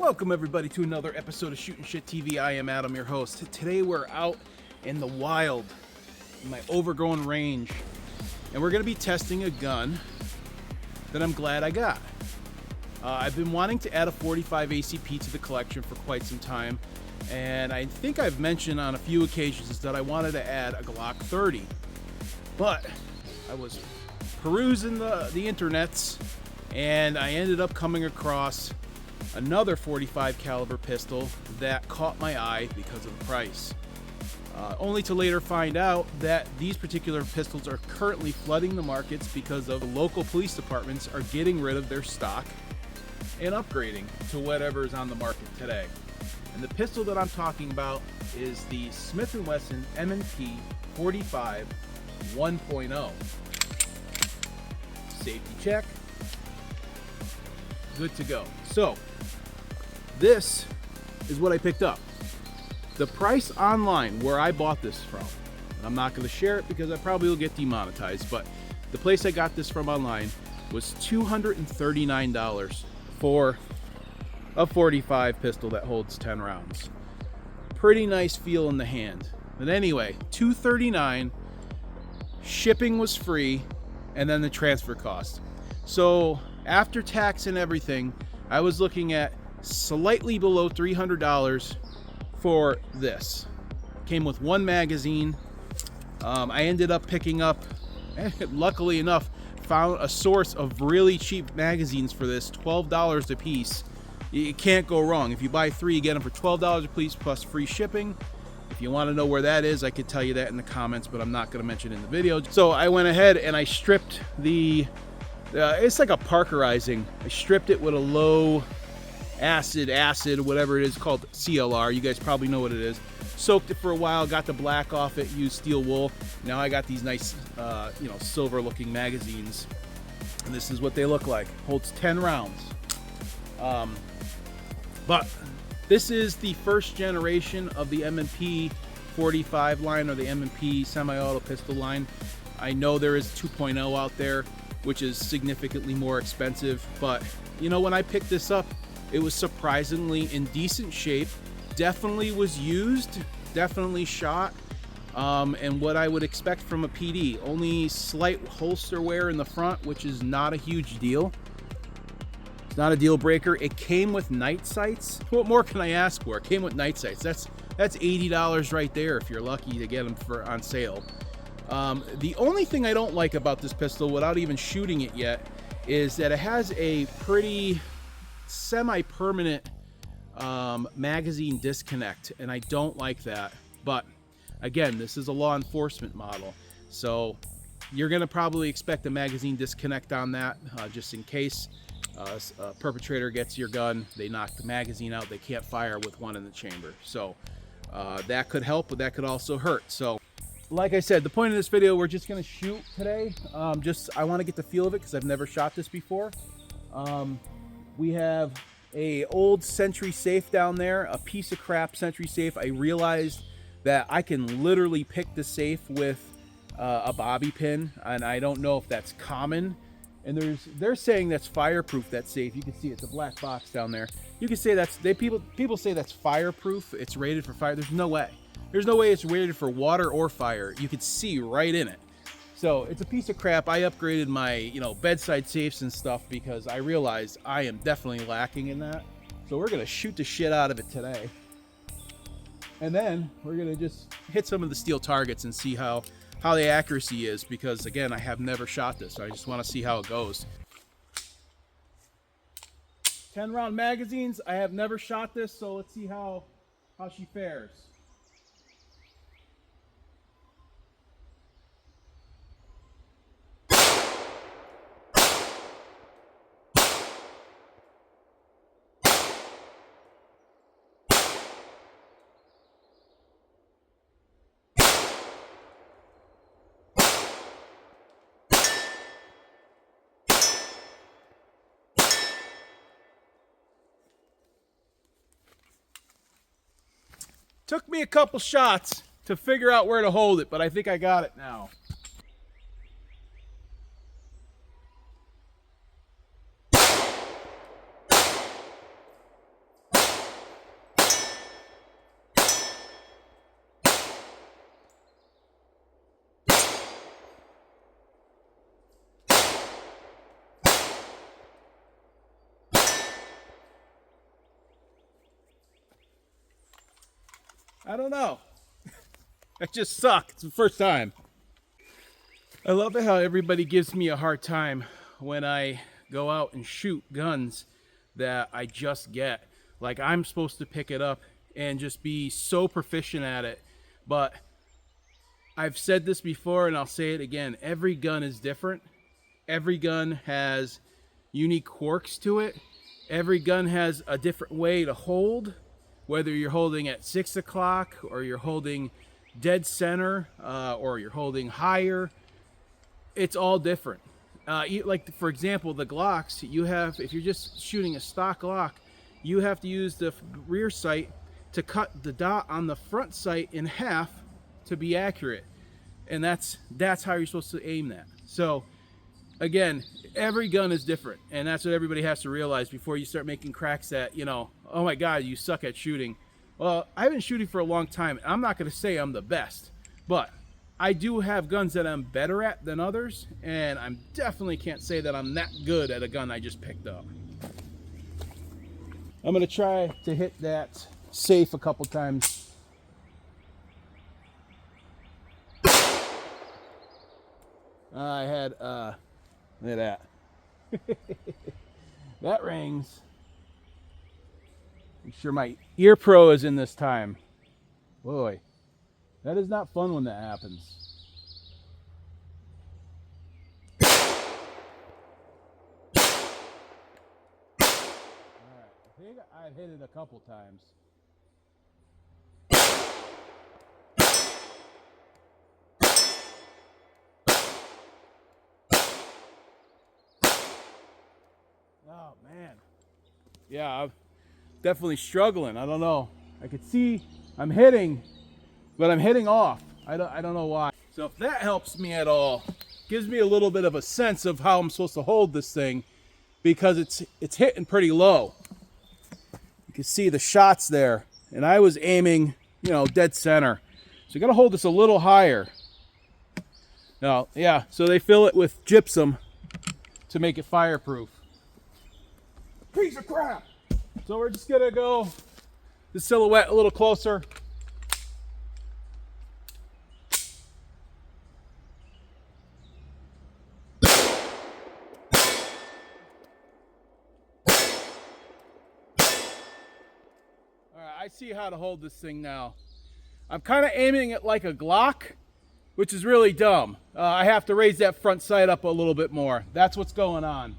Welcome everybody to another episode of Shootin' Shit TV. I am Adam, your host. Today we're out in the wild, in my overgrown range, and we're going to be testing a gun that I'm glad I got. I've been wanting to add a 45 ACP to the collection for quite some time, and I think I've mentioned on a few occasions that I wanted to add a Glock 30, but I was perusing the internets, and I ended up coming across another 45 caliber pistol that caught my eye because of the price. Only to later find out that these particular pistols are currently flooding the markets because of the local police departments are getting rid of their stock and upgrading to whatever is on the market today. And the pistol that I'm talking about is the Smith Wesson M&P 45 1.0. Safety check. Good to go. So, this is what I picked up. The price online where I bought this from, I'm not going to share it because I probably will get demonetized, but the place I got this from online was $239 for a 45 pistol that holds 10 rounds. Pretty nice feel in the hand. But anyway, $239, shipping was free, and then the transfer cost. So after tax and everything, I was looking at slightly below $300 for this. Came with one magazine. I ended up picking up, luckily enough, found a source of really cheap magazines for this, $12 a piece. You can't go wrong. If you buy three, you get them for $12 a piece plus free shipping. If you want to know where that is, I could tell you that in the comments, but I'm not going to mention it in the video. So I went ahead and I stripped it's like a parkerizing. I stripped it with a low acid, whatever it is, called CLR. You guys probably know what it is. Soaked it for a while, got the black off it, used steel wool. Now I got these nice, silver looking magazines. And this is what they look like. Holds 10 rounds. But this is the first generation of the M&P 45 line, or the M&P semi-auto pistol line. I know there is 2.0 out there, which is significantly more expensive, but when I picked this up, it was surprisingly in decent shape. Definitely was used, definitely shot, and what I would expect from a PD. Only slight holster wear in the front, which is not a huge deal. It's not a deal breaker. It came with night sights. What more can I ask for? It came with night sights. That's $80 right there if you're lucky to get them on sale. The only thing I don't like about this pistol, without even shooting it yet, is that it has a pretty semi-permanent magazine disconnect, and I don't like that. But again, this is a law enforcement model, so you're going to probably expect a magazine disconnect on that, just in case a perpetrator gets your gun, they knock the magazine out, they can't fire with one in the chamber. So that could help, but that could also hurt. So like I said, the point of this video, we're just going to shoot today. I want to get the feel of it because I've never shot this before. We have a old Sentry safe down there, a piece of crap Sentry safe. I realized that I can literally pick the safe with a bobby pin, and I don't know if that's common. And they're saying that's fireproof, that safe. You can see it's a black box down there. You can say people say that's fireproof. It's rated for fire. There's no way. There's no way it's rated for water or fire. You could see right in it. So it's a piece of crap. I upgraded my, bedside safes and stuff because I realized I am definitely lacking in that. So we're going to shoot the shit out of it today. And then we're going to just hit some of the steel targets and see how the accuracy is, because again, I have never shot this. So I just want to see how it goes. 10 round magazines. I have never shot this, so let's see how she fares. Took me a couple shots to figure out where to hold it, but I think I got it now. I don't know. I just suck. It's the first time. I love it how everybody gives me a hard time when I go out and shoot guns that I just get. Like, I'm supposed to pick it up and just be so proficient at it. But I've said this before and I'll say it again. Every gun is different. Every gun has unique quirks to it. Every gun has a different way to hold, whether you're holding at 6 o'clock or you're holding dead center or you're holding higher. It's all different. Like, for example, the Glocks, you have, if you're just shooting a stock Glock, you have to use the rear sight to cut the dot on the front sight in half to be accurate. And that's how you're supposed to aim that. So again, every gun is different, and that's what everybody has to realize before you start making cracks at, you know, oh my God, you suck at shooting. Well, I've been shooting for a long time. I'm not going to say I'm the best, but I do have guns that I'm better at than others, and I definitely can't say that I'm that good at a gun I just picked up. I'm going to try to hit that safe a couple times. I had, look at that. That rings. Make sure my ear pro is in this time. Boy, that is not fun when that happens. Alright, I think I've hit it a couple times. Oh man, yeah, I'm definitely struggling. I don't know. I could see I'm hitting, but I'm hitting off. I don't know why. So if that helps me at all, gives me a little bit of a sense of how I'm supposed to hold this thing, because it's hitting pretty low. You can see the shots there, and I was aiming, you know, dead center. So you got to hold this a little higher. Now, yeah, so they fill it with gypsum to make it fireproof. Piece of crap. So we're just gonna go the silhouette a little closer. Alright, I see how to hold this thing now. I'm kind of aiming it like a Glock, which is really dumb. I have to raise that front sight up a little bit more. That's what's going on.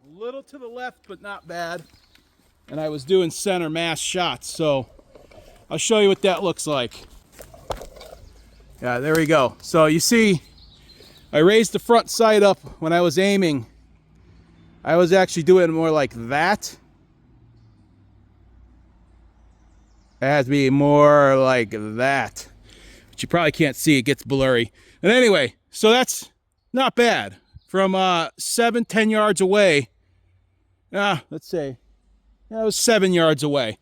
A little to the left, but not bad. And I was doing center mass shots, so I'll show you what that looks like. Yeah, there we go. So you see, I raised the front sight up when I was aiming. I was actually doing more like that. It has to be more like that. But you probably can't see, it gets blurry. And anyway, so that's not bad. From 7-10 yards away, let's say, yeah, it was 7 yards away.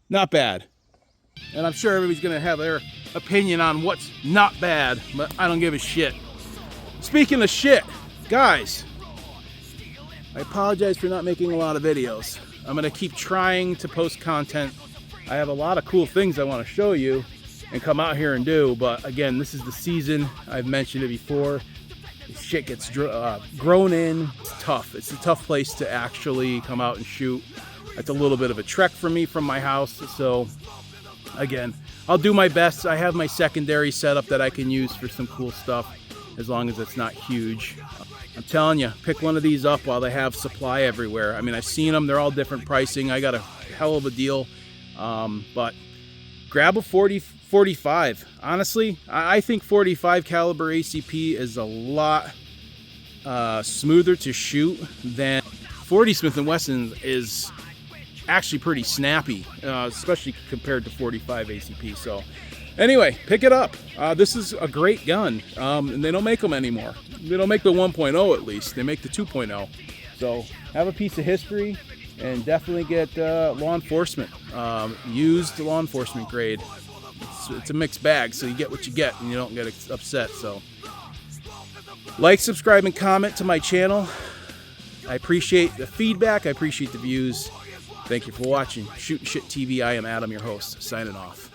Not bad. And I'm sure everybody's gonna have their opinion on what's not bad, but I don't give a shit. Speaking of shit, guys, I apologize for not making a lot of videos. I'm gonna keep trying to post content. I have a lot of cool things I want to show you and come out here and do, but again, this is the season. I've mentioned it before. Shit gets grown in. It's tough. It's a tough place to actually come out and shoot. It's a little bit of a trek for me from my house. So again, I'll do my best. I have my secondary setup that I can use for some cool stuff, as long as it's not huge. I'm telling you, pick one of these up while they have supply everywhere. I mean, I've seen them. They're all different pricing. I got a hell of a deal. But grab a 45. Honestly, I think 45 caliber ACP is a lot smoother to shoot than 40 Smith & Wesson is actually pretty snappy, especially compared to 45 ACP. So anyway, pick it up. This is a great gun, and they don't make them anymore. They don't make the 1.0 at least. They make the 2.0. So have a piece of history, and definitely get law enforcement, used law enforcement grade. It's it's a mixed bag, so you get what you get and you don't get upset. So like, subscribe, and comment to my channel. I appreciate the feedback. I appreciate the views. Thank you for watching Shootin' Shit TV. I am Adam, your host, signing off.